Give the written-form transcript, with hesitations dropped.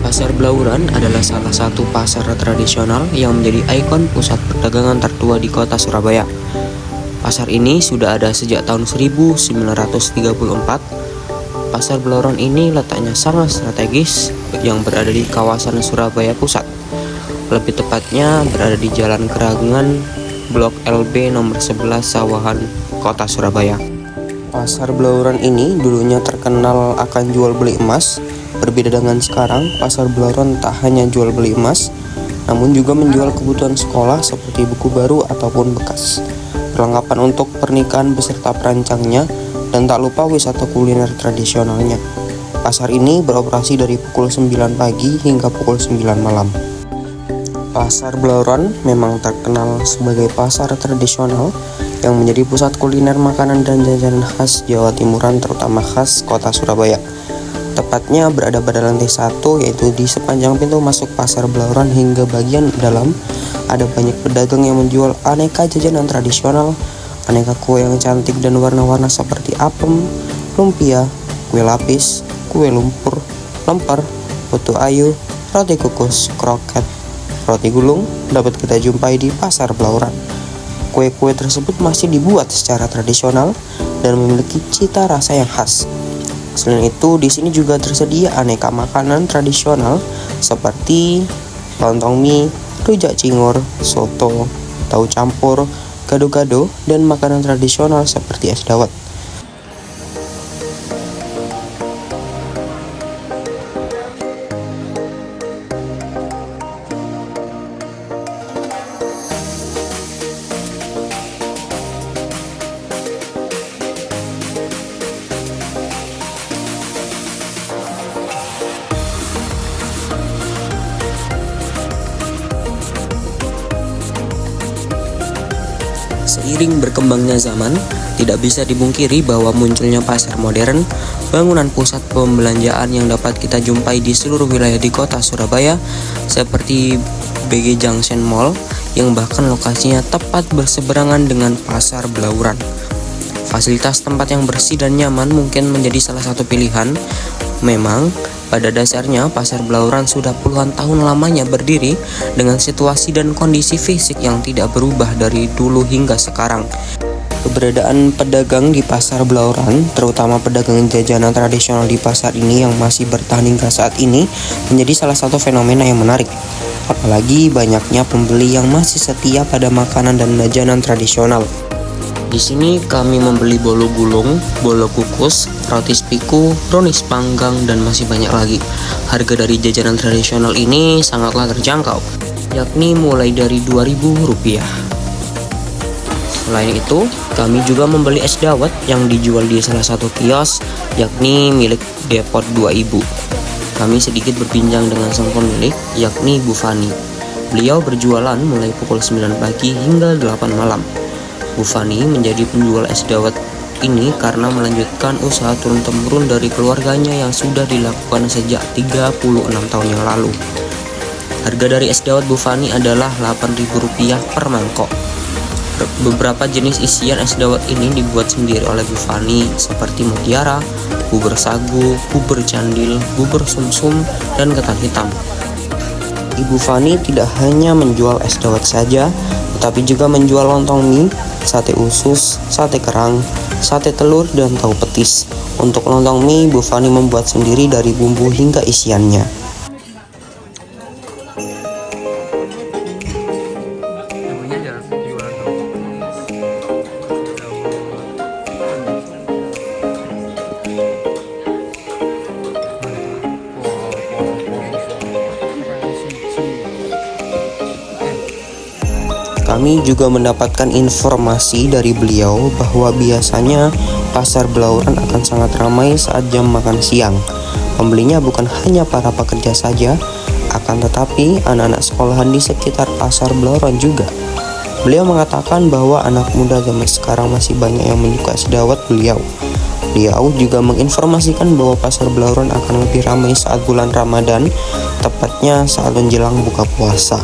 Pasar Blauran adalah salah satu pasar tradisional yang menjadi ikon pusat perdagangan tertua di kota Surabaya. Pasar ini sudah ada sejak tahun 1934. Pasar Blauran ini letaknya sangat strategis yang berada di kawasan Surabaya Pusat. Lebih tepatnya berada di Jalan Keragungan, Blok LB nomor 11 Sawahan, Kota Surabaya. Pasar Blauran ini dulunya terkenal akan jual beli emas. Berbeda dengan sekarang, Pasar Blauran tak hanya jual beli emas, namun juga menjual kebutuhan sekolah seperti buku baru ataupun bekas, perlengkapan untuk pernikahan beserta perancangnya, dan tak lupa wisata kuliner tradisionalnya. Pasar ini beroperasi dari pukul 9 pagi hingga pukul 9 malam. Pasar Blauran memang terkenal sebagai pasar tradisional yang menjadi pusat kuliner makanan dan jajanan khas Jawa Timuran, terutama khas kota Surabaya. Tepatnya berada pada lantai 1, yaitu di sepanjang pintu masuk Pasar Blauran hingga bagian dalam ada banyak pedagang yang menjual aneka jajanan tradisional, aneka kue yang cantik dan warna-warna seperti apem, lumpia, kue lapis, kue lumpur, lemper, putu ayu, roti kukus, kroket, roti gulung dapat kita jumpai di Pasar Blauran. Kue-kue tersebut masih dibuat secara tradisional dan memiliki cita rasa yang khas. Selain itu, di sini juga tersedia aneka makanan tradisional seperti lontong mie, rujak cingur, soto, tahu campur, gado-gado, dan makanan tradisional seperti es dawet. Seiring berkembangnya zaman, tidak bisa dipungkiri bahwa munculnya pasar modern, bangunan pusat pembelanjaan yang dapat kita jumpai di seluruh wilayah di kota Surabaya, seperti BG Junction Mall, yang bahkan lokasinya tepat berseberangan dengan Pasar Blauran. Fasilitas tempat yang bersih dan nyaman mungkin menjadi salah satu pilihan. Memang, pada dasarnya Pasar Blauran sudah puluhan tahun lamanya berdiri dengan situasi dan kondisi fisik yang tidak berubah dari dulu hingga sekarang. Keberadaan pedagang di Pasar Blauran, terutama pedagang jajanan tradisional di pasar ini yang masih bertahan hingga saat ini, menjadi salah satu fenomena yang menarik. Apalagi banyaknya pembeli yang masih setia pada makanan dan jajanan tradisional. Di sini kami membeli bolu gulung, bolu kukus, roti spiku, brownies panggang, dan masih banyak lagi. Harga dari jajanan tradisional ini sangatlah terjangkau, yakni mulai dari Rp2.000. Selain itu, kami juga membeli es dawet yang dijual di salah satu kios, yakni milik Depot 2000. Kami sedikit berbincang dengan sang pemilik, yakni Bu Fani. Beliau berjualan mulai pukul 9 pagi hingga 8 malam. Bu Fani menjadi penjual es dawet ini karena melanjutkan usaha turun-temurun dari keluarganya yang sudah dilakukan sejak 36 tahun yang lalu. Harga dari es dawet Bu Fani adalah Rp8.000 per mangkok. Beberapa jenis isian es dawet ini dibuat sendiri oleh Bu Fani seperti mutiara, bubur sagu, bubur candil, bubur sumsum, dan ketan hitam. Ibu Fani tidak hanya menjual es dawet saja, tetapi juga menjual lontong mie, sate usus, sate kerang, sate telur, dan tahu petis. Untuk lontong mie, Bu Fani membuat sendiri dari bumbu hingga isiannya. Kami juga mendapatkan informasi dari beliau bahwa biasanya Pasar Blauran akan sangat ramai saat jam makan siang. Pembelinya bukan hanya para pekerja saja, akan tetapi anak-anak sekolahan di sekitar Pasar Blauran juga. Beliau mengatakan bahwa anak muda zaman sekarang masih banyak yang menyukai es dawet beliau. Beliau juga menginformasikan bahwa Pasar Blauran akan lebih ramai saat bulan Ramadan, tepatnya saat menjelang buka puasa.